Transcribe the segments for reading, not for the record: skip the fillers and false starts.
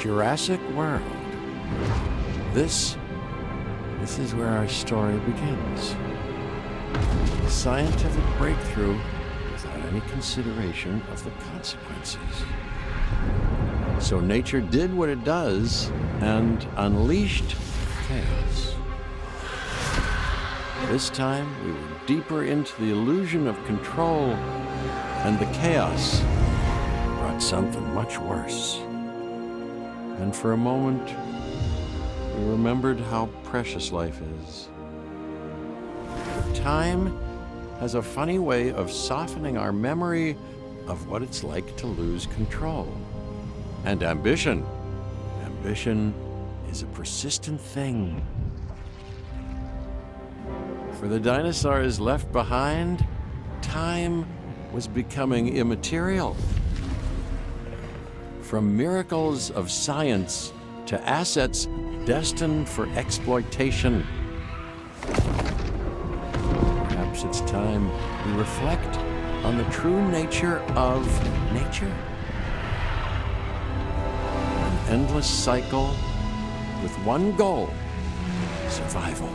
Jurassic World. This is where our story begins. A scientific breakthrough without any consideration of the consequences. So nature did what it does and unleashed chaos. This time, we were deeper into the illusion of control, and the chaos brought something much worse. And for a moment, we remembered how precious life is. Time has a funny way of softening our memory of what it's like to lose control. And ambition. Ambition is a persistent thing. For the dinosaurs left behind, time was becoming immaterial. From miracles of science to assets destined for exploitation. Perhaps it's time we reflect on the true nature of nature. An endless cycle with one goal: survival.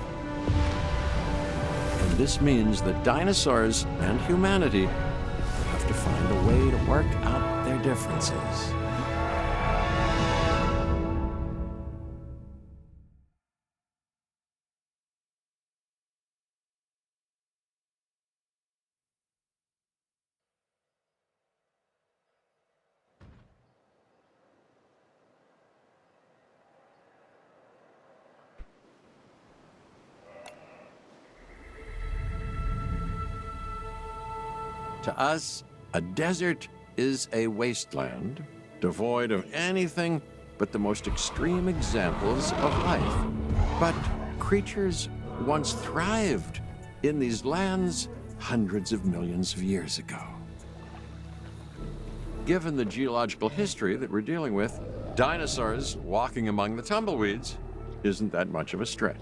And this means that dinosaurs and humanity have to find a way to work out their differences. To us, a desert is a wasteland, devoid of anything but the most extreme examples of life. But creatures once thrived in these lands hundreds of millions of years ago. Given the geological history that we're dealing with, dinosaurs walking among the tumbleweeds isn't that much of a stretch.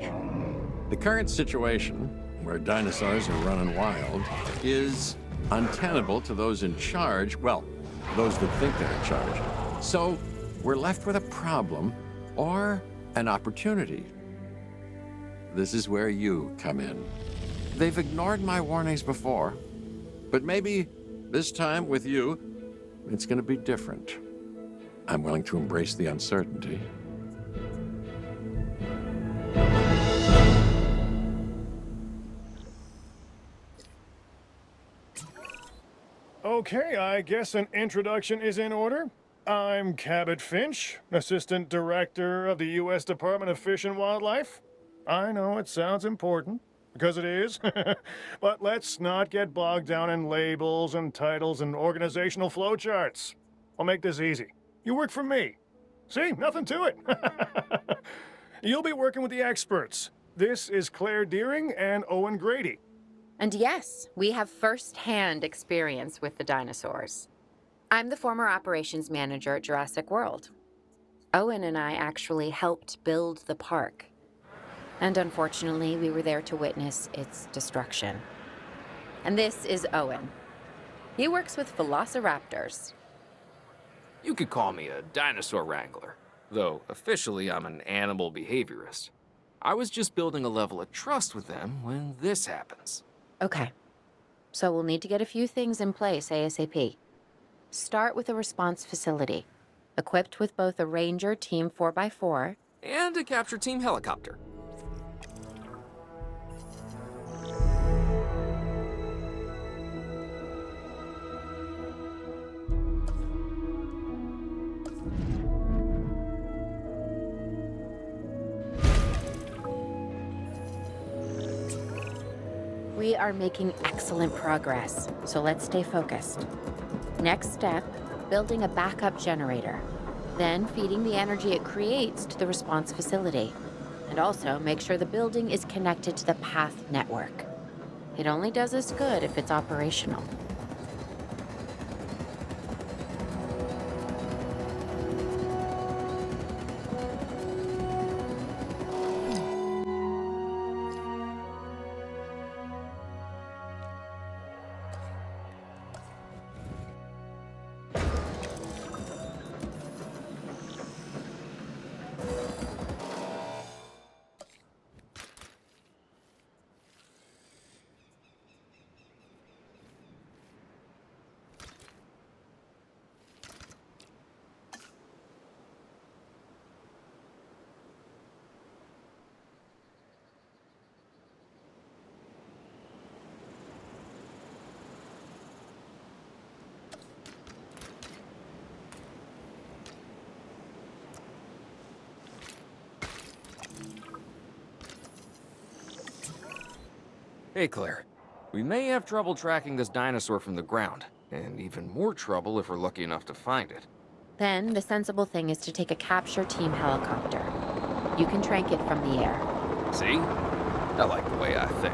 The current situation, where dinosaurs are running wild, is untenable to those in charge, well, those that think they're in charge. So we're left with a problem or an opportunity. This is where you come in. They've ignored my warnings before, but maybe this time with you, it's going to be different. I'm willing to embrace the uncertainty. Okay, I guess an introduction is in order. I'm Cabot Finch, Assistant Director of the U.S. Department of Fish and Wildlife. I know it sounds important. because it is. But let's not get bogged down in labels and titles and organizational flowcharts. I'll make this easy. You work for me. See? Nothing to it. You'll be working with the experts. This is Claire Deering and Owen Grady. And yes, we have first-hand experience with the dinosaurs. I'm the former operations manager at Jurassic World. Owen and I actually helped build the park. And unfortunately, we were there to witness its destruction. And this is Owen. He works with velociraptors. You could call me a dinosaur wrangler, though officially I'm an animal behaviorist. I was just building a level of trust with them when this happens. Okay. So we'll need to get a few things in place ASAP. Start with a response facility, equipped with both a Ranger Team 4x4 And a capture team helicopter. We are making excellent progress, so let's stay focused. Next step, building a backup generator. Then feeding the energy it creates to the response facility. And also make sure the building is connected to the path network. It only does us good if it's operational. Hey, Claire. We may have trouble tracking this dinosaur from the ground, and even more trouble if we're lucky enough to find it. Then the sensible thing is to take a capture team helicopter. You can trank it from the air. See? I like the way I think.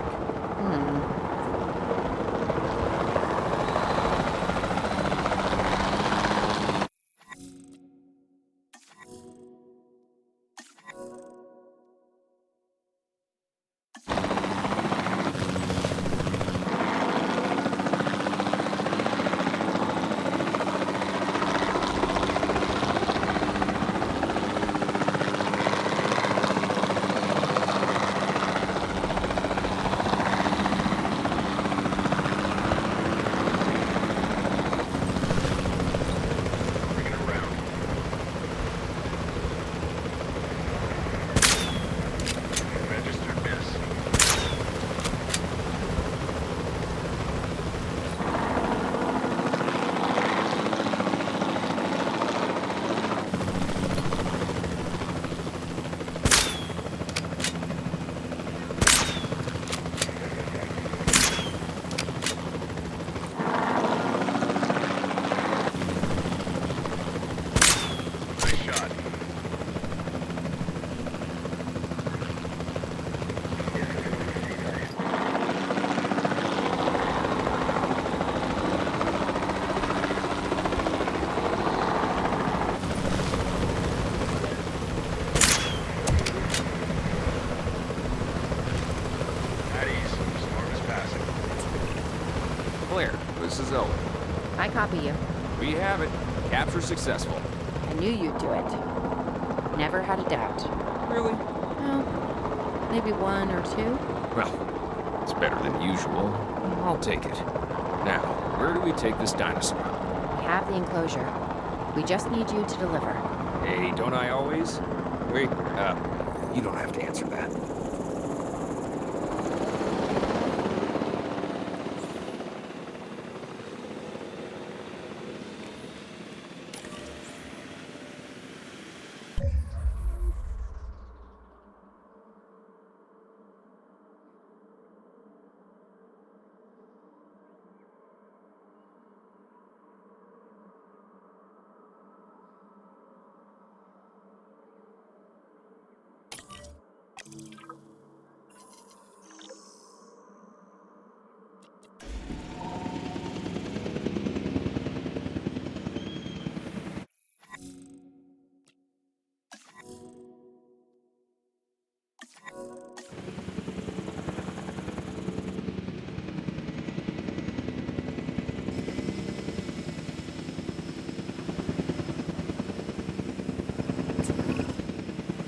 This is Owen. I copy you. We have it. Capture successful. I knew you'd do it. Never had a doubt. Really? Well, maybe one or two. Well, it's better than usual. I'll take it. Now, where do we take this dinosaur? We have the enclosure. We just need you to deliver. Hey, don't I always? Wait, you don't have to answer that.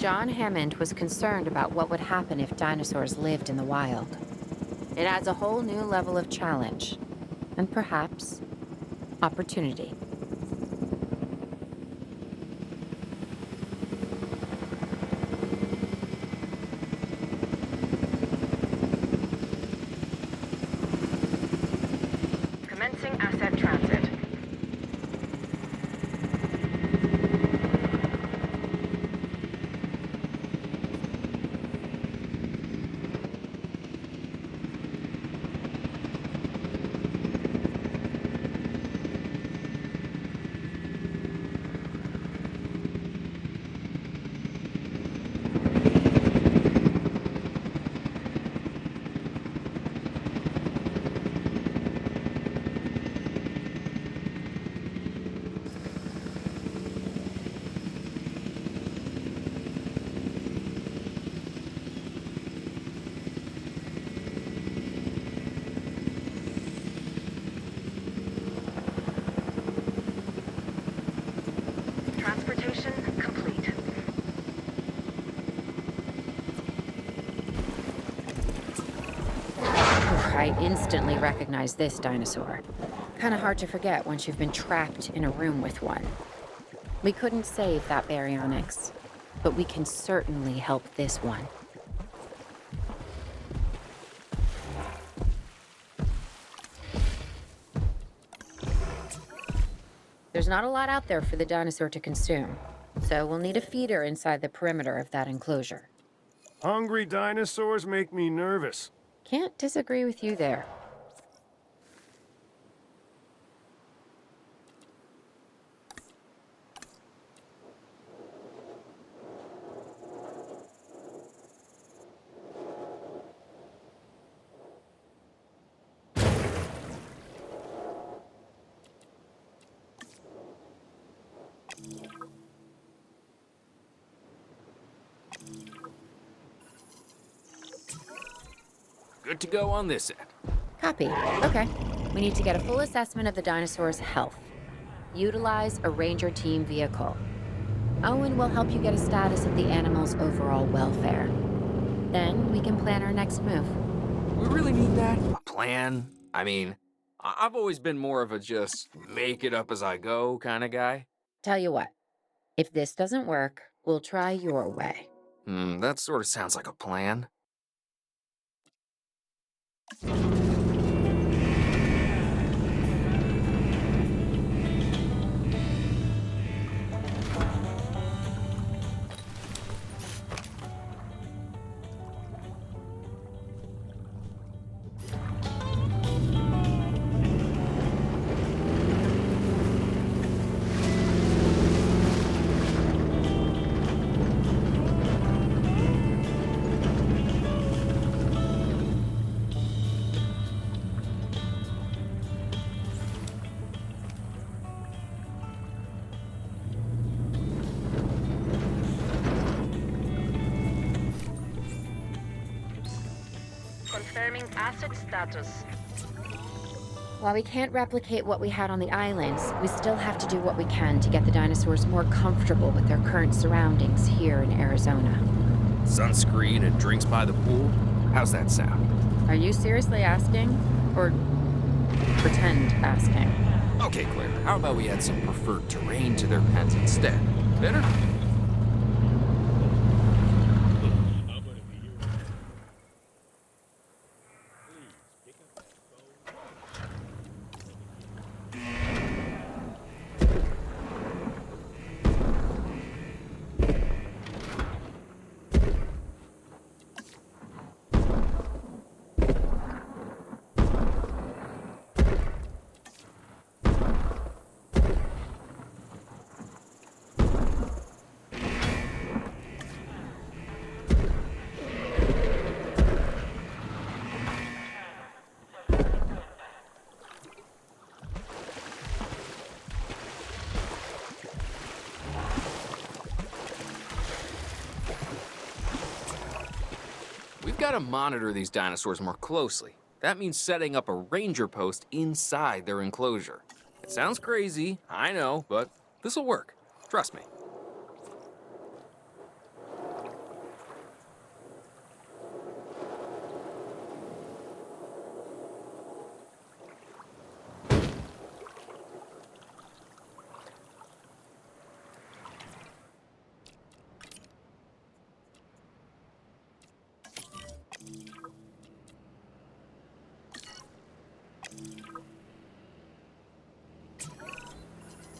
John Hammond was concerned about what would happen if dinosaurs lived in the wild. It adds a whole new level of challenge, and perhaps opportunity. Commencing asset transit. Transportation complete. I instantly recognize this dinosaur. Kinda hard to forget once you've been trapped in a room with one. We couldn't save that baryonyx, but we can certainly help this one. There's not a lot out there for the dinosaur to consume, so we'll need a feeder inside the perimeter of that enclosure. Hungry dinosaurs make me nervous. Can't disagree with you there. Good to go on this end. Copy. Okay. We need to get a full assessment of the dinosaur's health. Utilize a ranger team vehicle. Owen will help you get a status of the animal's overall welfare. Then we can plan our next move. We really need that? A plan? I mean, I've always been more of a just make it up as I go kind of guy. Tell you what, if this doesn't work, we'll try your way. That sort of sounds like a plan. Confirming asset status. While we can't replicate what we had on the islands, we still have to do what we can to get the dinosaurs more comfortable with their current surroundings here in Arizona. Sunscreen and drinks by the pool? How's that sound? Are you seriously asking? Or pretend asking? Okay, Claire, how about we add some preferred terrain to their pens instead? Better? We've got to monitor these dinosaurs more closely. That means setting up a ranger post inside their enclosure. It sounds crazy, I know, but this'll work. Trust me.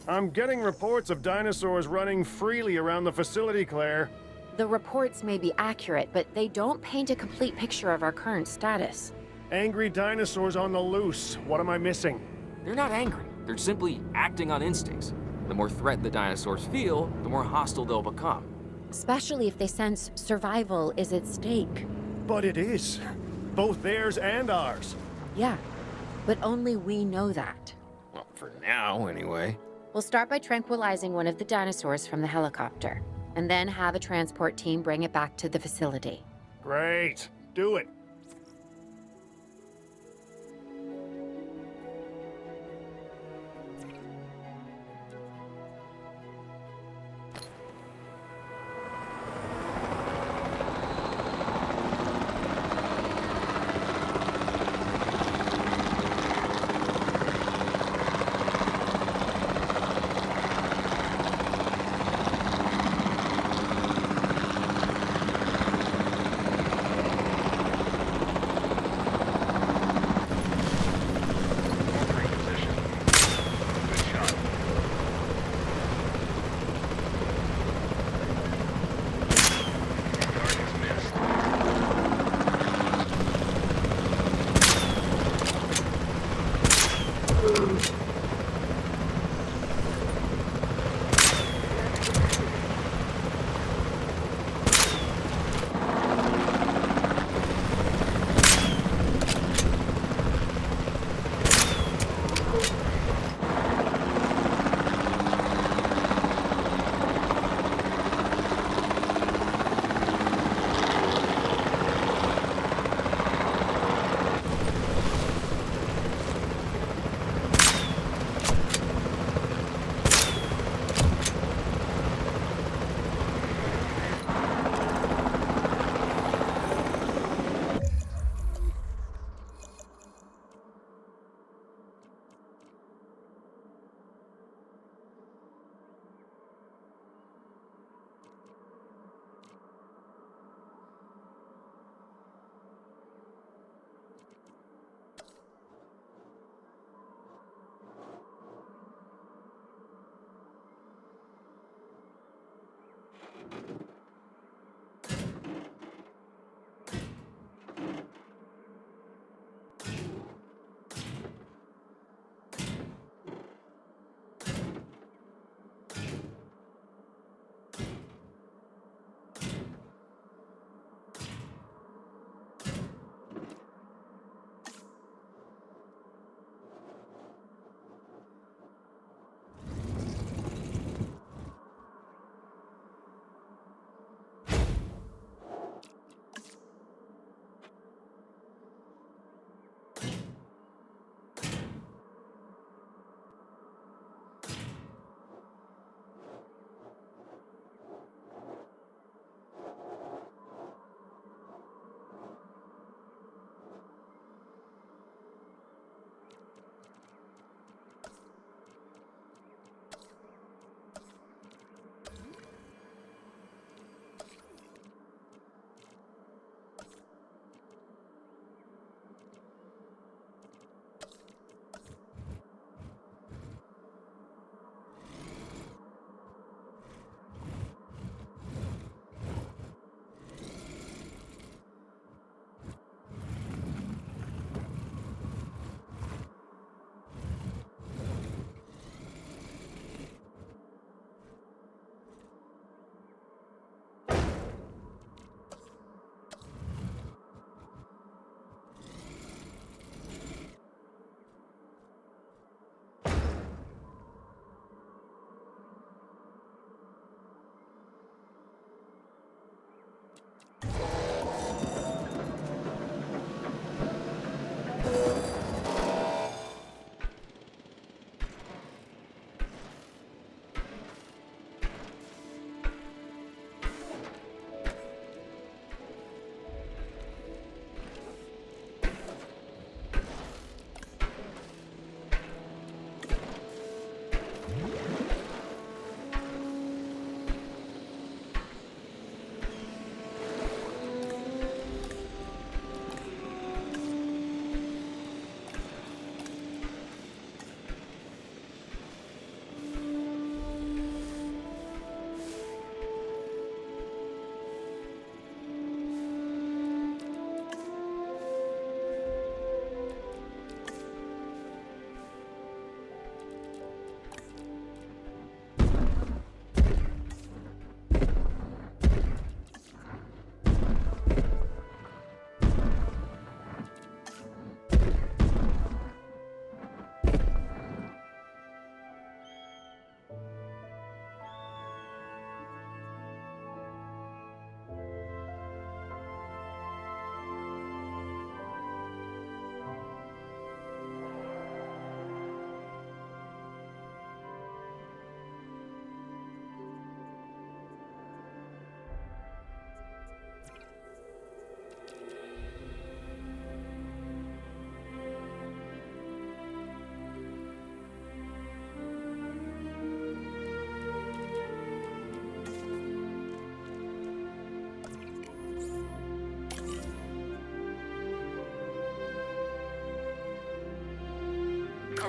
I'm getting reports of dinosaurs running freely around the facility, Claire. The reports may be accurate, but they don't paint a complete picture of our current status. Angry dinosaurs on the loose. What am I missing? They're not angry. They're simply acting on instincts. The more threat the dinosaurs feel, the more hostile they'll become. Especially if they sense survival is at stake. But it is. Both theirs and ours. Yeah, but only we know that. Well, for now, anyway. We'll start by tranquilizing one of the dinosaurs from the helicopter, and then have a transport team bring it back to the facility. Great. Do it.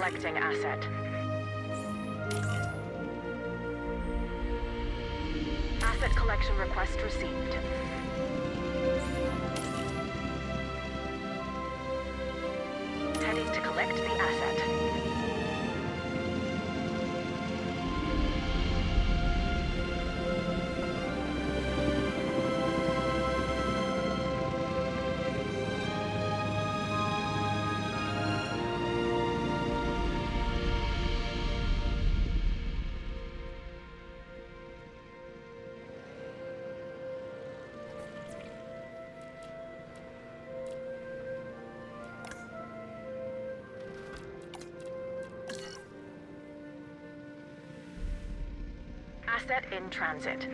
Collecting asset. Asset collection request received. Heading to collect the asset. Asset in transit.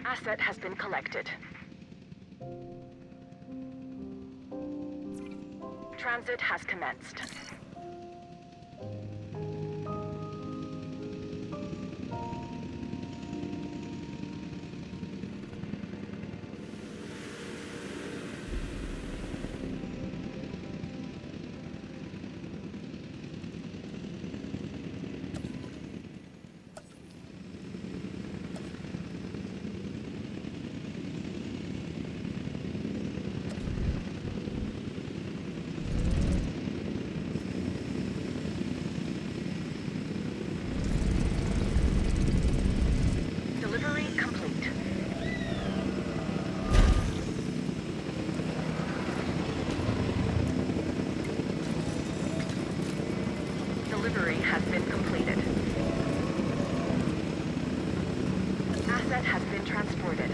Asset has been collected. Transit has commenced. Delivery complete. Delivery has been completed. Asset has been transported.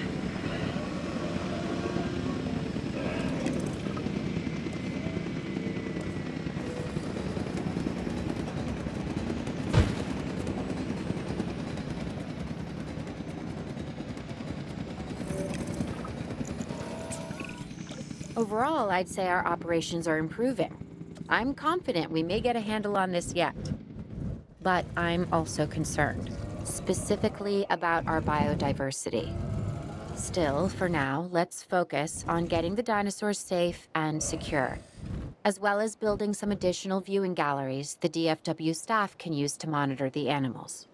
Overall, I'd say our operations are improving. I'm confident we may get a handle on this yet. But I'm also concerned, specifically about our biodiversity. Still, for now, let's focus on getting the dinosaurs safe and secure, as well as building some additional viewing galleries the DFW staff can use to monitor the animals.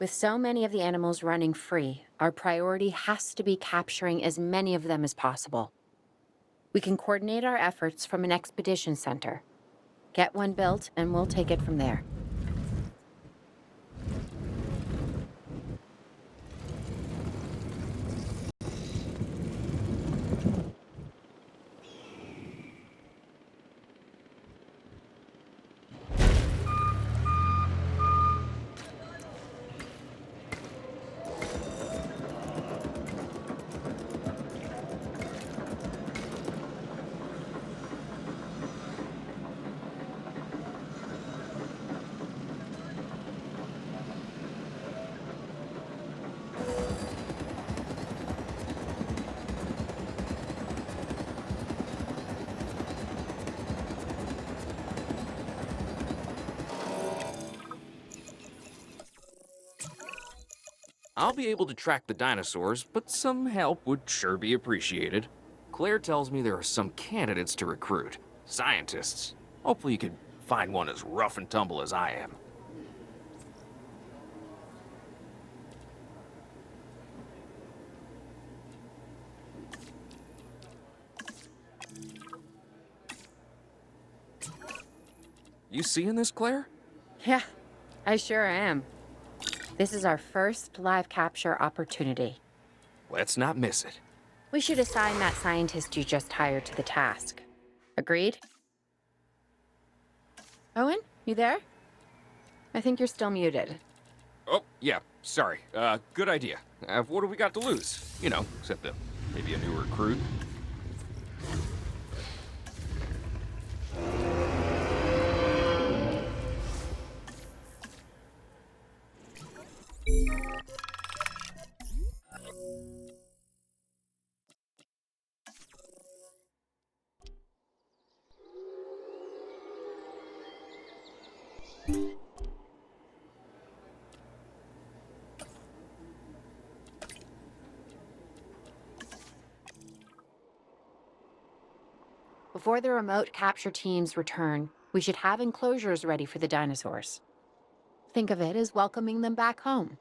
With so many of the animals running free, our priority has to be capturing as many of them as possible. We can coordinate our efforts from an expedition center. Get one built, and we'll take it from there. I'll be able to track the dinosaurs, but some help would sure be appreciated. Claire tells me there are some candidates to recruit. Scientists. Hopefully you can find one as rough and tumble as I am. You seeing this, Claire? Yeah, I sure am. This is our first live capture opportunity. Let's not miss it. We should assign that scientist you just hired to the task. Agreed? Owen, you there? I think you're still muted. Oh, yeah, sorry. Good idea. What do we got to lose? You know, except maybe a new recruit. Before the remote capture teams return, we should have enclosures ready for the dinosaurs. Think of it as welcoming them back home.